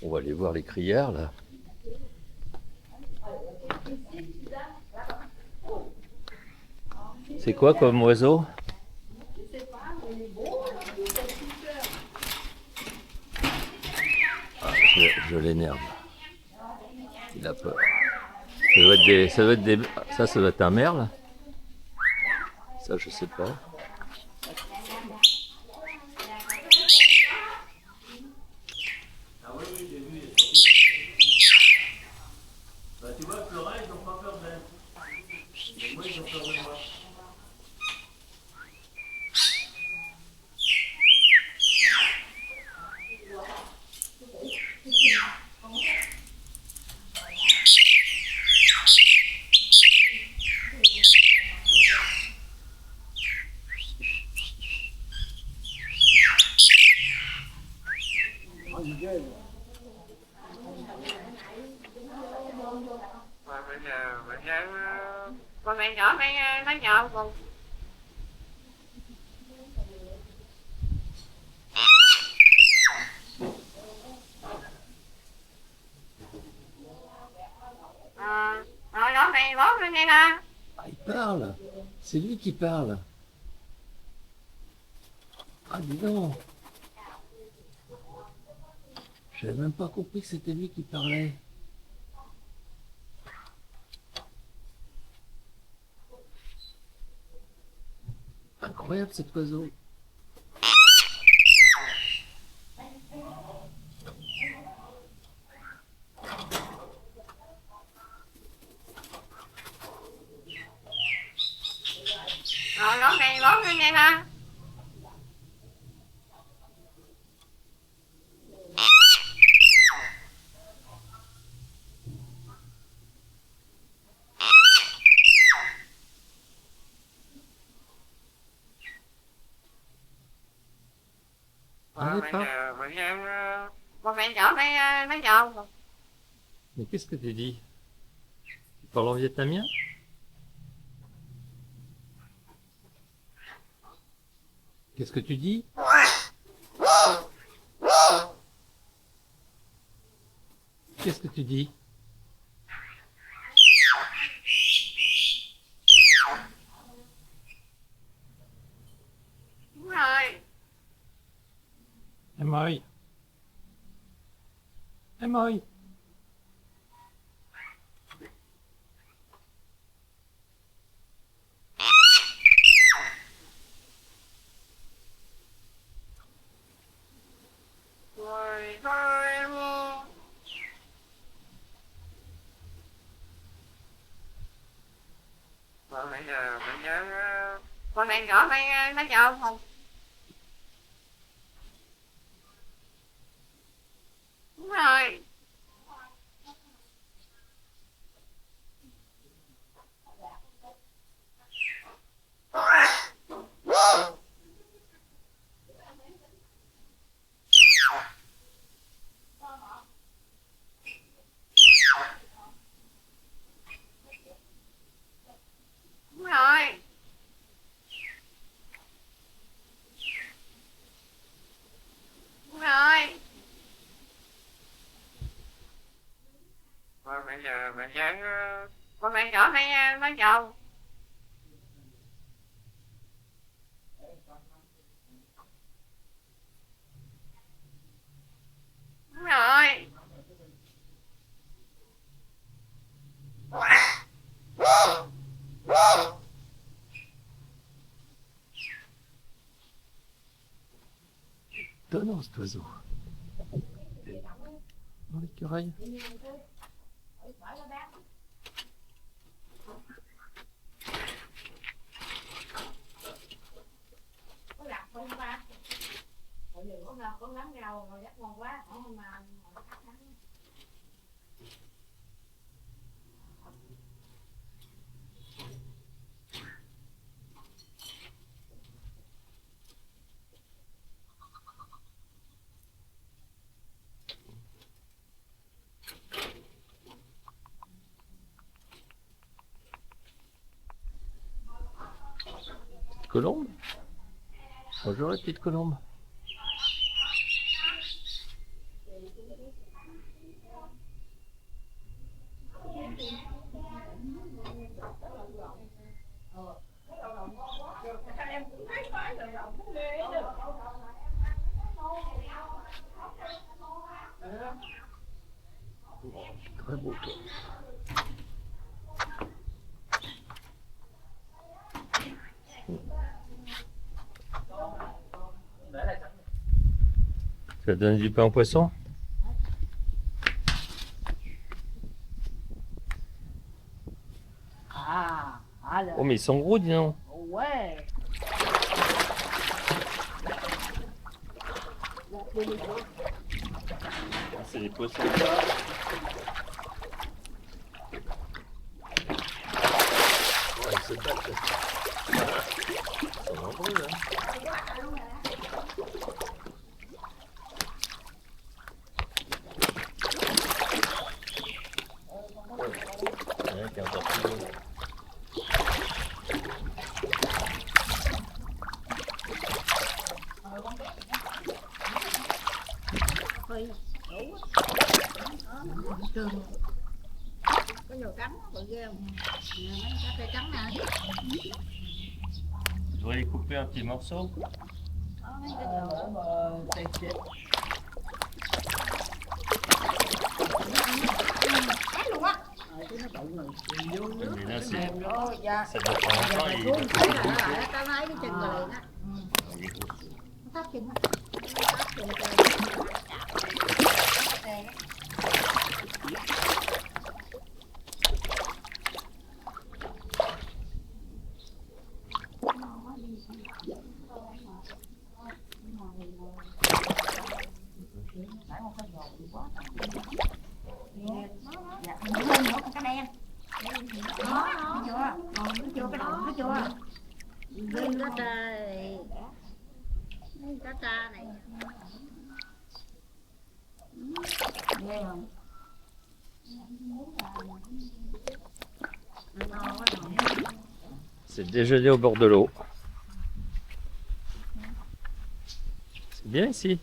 On va aller voir les crières là. C'est quoi comme oiseau? Ah, je l'énerve. Il a peur. Ça doit être un merle. Ça, je sais pas. Bah, tu vois, Flora, ils n'ont pas peur d'elle. Mais moi, ils ont peur de moi. Mà bây giờ con mẹ nhỏ phải nói nhỏ con. Rồi đó mày bóp lên đây nè. Ah, il parle. C'est lui qui parle. Ah, dis donc. J'avais même pas compris que c'était lui qui parlait. Incroyable cet oiseau. Rồi đó mày bóp lên đây nè. Parlez Bây pas. giờ con mẹ nhỏ phải nói nhỏ con. Mais qu'est-ce que tu dis? Tu parles en vietnamien? Qu'est-ce que tu dis? Qu'est-ce que tu dis? Đúng rồi. Em ơi! Em ơi! Rồi thôi mua. Rồi bây giờ con mẹ nhỏ phải nói nhỏ không? Đúng rồi. Đúng rồi. Đúng rồi. Rồi bây giờ con mẹ nhỏ phải nói nhỏ. Đúng rồi. Étonnant cet oiseau. Dans l'écureuil. Con lắm rau rồi rất ngon quá, mà Petite colombe? Bonjour les petites colombes. Très beau toi. Tu vas donner du pain aux poissons? Ah, alors. Oh mais ils sont gros dis donc. Ouais. Ah, c'est des poissons. Ouais, c'est pas ça. Ils sont nombreux, hein. Il y en a qui est encore plus gros. Trường. Có nhiều trắng bự ghê không? Mấy cà phê trắng nè. Je dois les couper en petits morceaux. Mấy cái đồ mà xịt. Ác luôn á. Chứ nó bự rồi. Vô nước. Mais là, c'est... Mềm rồi. Dạ. ça doit prendre longtemps et il Cuốn va thấy faire là des lại tao lấy cái chân rồi liền á. Il est gros. Nó thắt chân á. Thắt chân chơi. Dạ, hơn nữa con cá đen. Đó, chưa? Còn nó chưa cái đầu nó chưa? Cái cá tra này. Cá tra này. Ghê không? C'est le déjeuner au bord de l'eau. C'est bien ici.